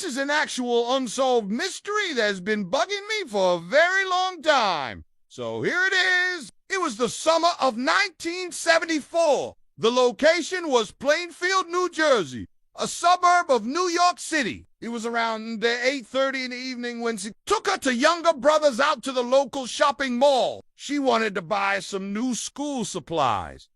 this is an actual unsolved mystery that's been bugging me for a very long time. So here it is. It was the summer of 1974. The location was Plainfield, New Jersey, a suburb of New York City. It was around 8:30 in the evening when she took her two younger brothers out to the local shopping mall. She wanted to buy some new school supplies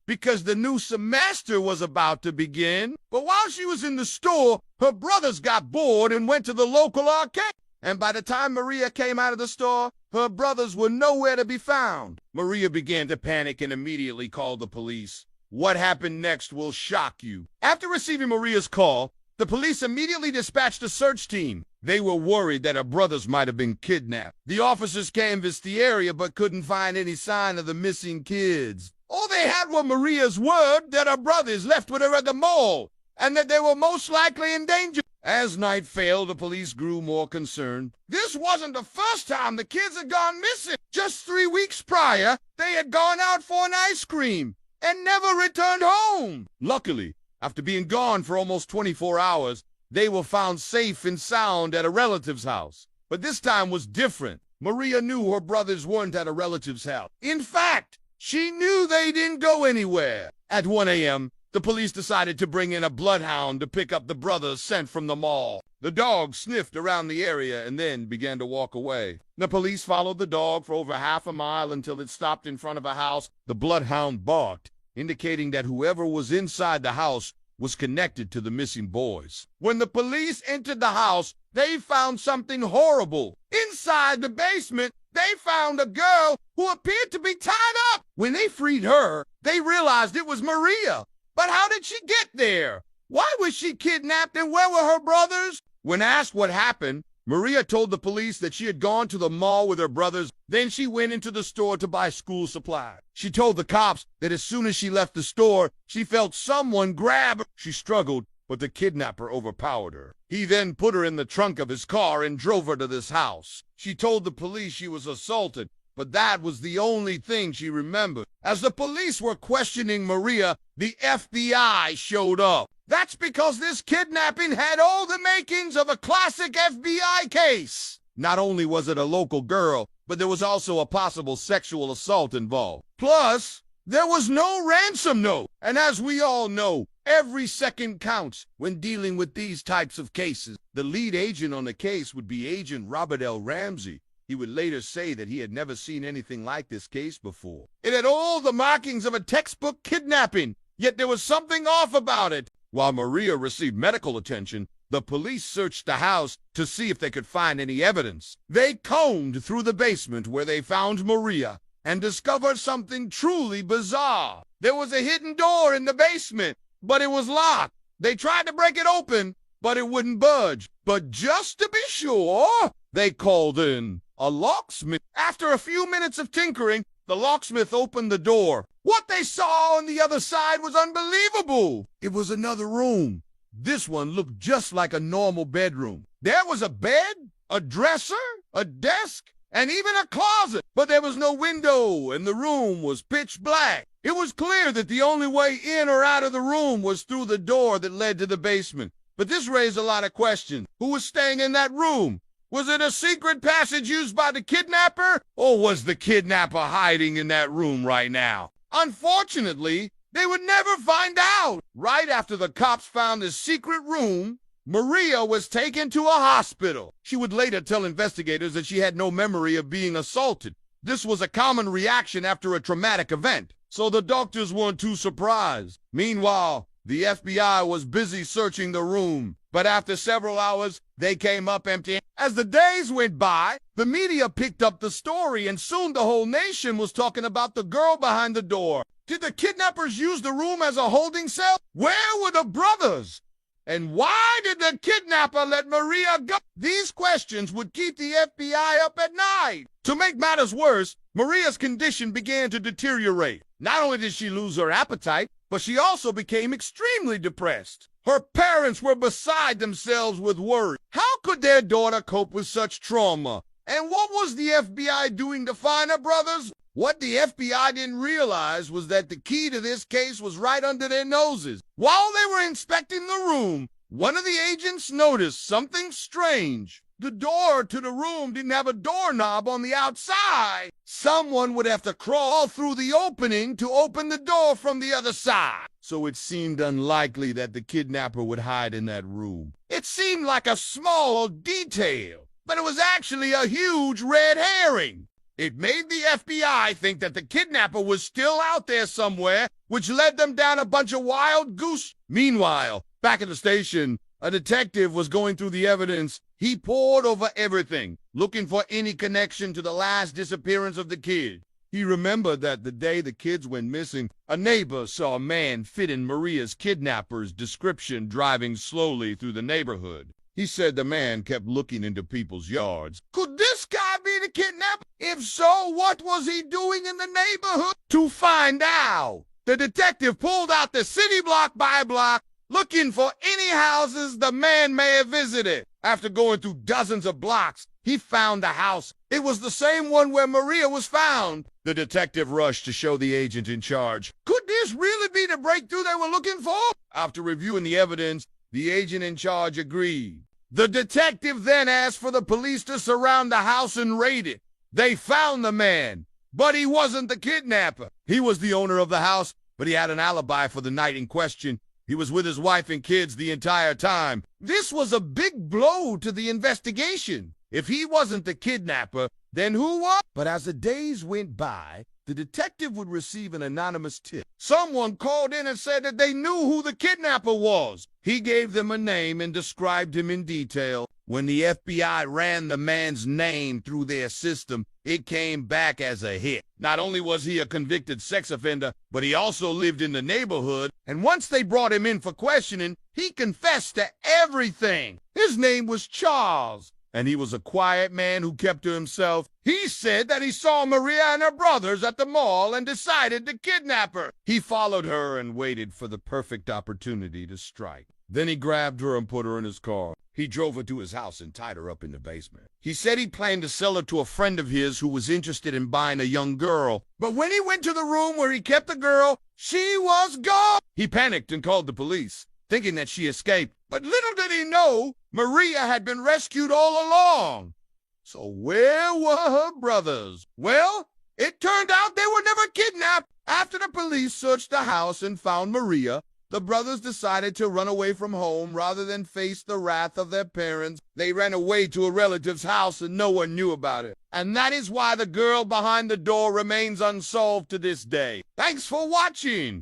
because the new semester was about to begin. But while she was in the store, her brothers got bored and went to the local arcade. And by the time Maria came out of the store, her brothers were nowhere to be found. Maria began to panic and immediately called the police. What happened next will shock you. After receiving Maria's call, the police immediately dispatched a search team. They were worried that her brothers might have been kidnapped. The officers canvassed the area but couldn't find any sign of the missing kids. All they had were Maria's word that her brothers left with her at the mall and that they were most likely in danger. As night fell, the police grew more concerned. This wasn't the first time the kids had gone missing. Just 3 weeks prior, they had gone out for an ice cream and never returned home. Luckily, after being gone for almost 24 hours, they were found safe and sound at a relative's house. But this time was different. Maria knew her brothers weren't at a relative's house. In fact, she knew they didn't go anywhere. At 1 a.m., the police decided to bring in a bloodhound to pick up the brothers sent from the mall. The dog sniffed around the area and then began to walk away. The police followed the dog for over half a mile until it stopped in front of a house. The bloodhound barked, indicating that whoever was inside the house was connected to the missing boys. When the police entered the house, they found something horrible. Inside the basement, they found a girl who appeared to be tied up. When they freed her, they realized it was Maria. But how did she get there? Why was she kidnapped and where were her brothers? When asked what happened, Maria told the police that she had gone to the mall with her brothers. Then she went into the store to buy school supplies. She told the cops that as soon as she left the store, she felt someone grab her. She struggled, but the kidnapper overpowered her. He then put her in the trunk of his car and drove her to this house. She told the police she was assaulted, but that was the only thing she remembered. As the police were questioning Maria, the FBI showed up. That's because this kidnapping had all the makings of a classic FBI case. Not only was it a local girl, but there was also a possible sexual assault involved. Plus, there was no ransom note. And as we all know, every second counts when dealing with these types of cases. The lead agent on the case would be Agent Robert L. Ramsey. He would later say that he had never seen anything like this case before. It had all the markings of a textbook kidnapping, yet there was something off about it. While Maria received medical attention, the police searched the house to see if they could find any evidence. They combed through the basement where they found Maria and discovered something truly bizarre. There was a hidden door in the basement, but it was locked. They tried to break it open, but it wouldn't budge. But just to be sure, they called in a locksmith. After a few minutes of tinkering, the locksmith opened the door. What they saw on the other side was unbelievable. It was another room. This one looked just like a normal bedroom. There was a bed, a dresser, a desk, and even a closet. But there was no window, and the room was pitch black. It was clear that the only way in or out of the room was through the door that led to the basement. But this raised a lot of questions. Who was staying in that room? Was it a secret passage used by the kidnapper? Or was the kidnapper hiding in that room right now? Unfortunately, they would never find out. Right after the cops found this secret room, Maria was taken to a hospital. She would later tell investigators that she had no memory of being assaulted. This was a common reaction after a traumatic event, so the doctors weren't too surprised. Meanwhile, the FBI was busy searching the room, but after several hours, they came up empty. As the days went by, the media picked up the story, and soon the whole nation was talking about the girl behind the door. Did the kidnappers use the room as a holding cell? Where were the brothers? And why did the kidnapper let Maria go? These questions would keep the FBI up at night. To make matters worse, Maria's condition began to deteriorate. Not only did she lose her appetite, but she also became extremely depressed. Her parents were beside themselves with worry. How could their daughter cope with such trauma? And what was the FBI doing to find her brothers? What the FBI didn't realize was that the key to this case was right under their noses. While they were inspecting the room, one of the agents noticed something strange. The door to the room didn't have a doorknob on the outside. Someone would have to crawl through the opening to open the door from the other side. So it seemed unlikely that the kidnapper would hide in that room. It seemed like a small detail, but it was actually a huge red herring. It made the FBI think that the kidnapper was still out there somewhere, which led them down a bunch of wild goose. Meanwhile, back at the station, a detective was going through the evidence. He pored over everything, looking for any connection to the last disappearance of the kid. He remembered that the day the kids went missing, a neighbor saw a man fitting Maria's kidnapper's description driving slowly through the neighborhood. He said the man kept looking into people's yards. Could this guy be the kidnapper? If so, what was he doing in the neighborhood? To find out, the detective pulled out the city block by block, looking for any houses the man may have visited. After going through dozens of blocks, he found the house. It was the same one where Maria was found. The detective rushed to show the agent in charge. Could this really be the breakthrough they were looking for? After reviewing the evidence, the agent in charge agreed. The detective then asked for the police to surround the house and raid it. They found the man, but he wasn't the kidnapper. He was the owner of the house, but he had an alibi for the night in question. He was with his wife and kids the entire time. This was a big blow to the investigation. If he wasn't the kidnapper, then who was? But as the days went by, the detective would receive an anonymous tip. Someone called in and said that they knew who the kidnapper was. He gave them a name and described him in detail. When the FBI ran the man's name through their system, it came back as a hit. Not only was he a convicted sex offender, but he also lived in the neighborhood. And once they brought him in for questioning, he confessed to everything. His name was Charles, and he was a quiet man who kept to himself. He said that he saw Maria and her brothers at the mall and decided to kidnap her. He followed her and waited for the perfect opportunity to strike. Then he grabbed her and put her in his car. He drove her to his house and tied her up in the basement. He said he planned to sell her to a friend of his who was interested in buying a young girl. But when he went to the room where he kept the girl, she was gone. He panicked and called the police, thinking that she escaped. But little did he know, Maria had been rescued all along. So where were her brothers? Well, it turned out they were never kidnapped. After the police searched the house and found Maria, the brothers decided to run away from home rather than face the wrath of their parents. They ran away to a relative's house and no one knew about it. And that is why the girl behind the door remains unsolved to this day. Thanks for watching.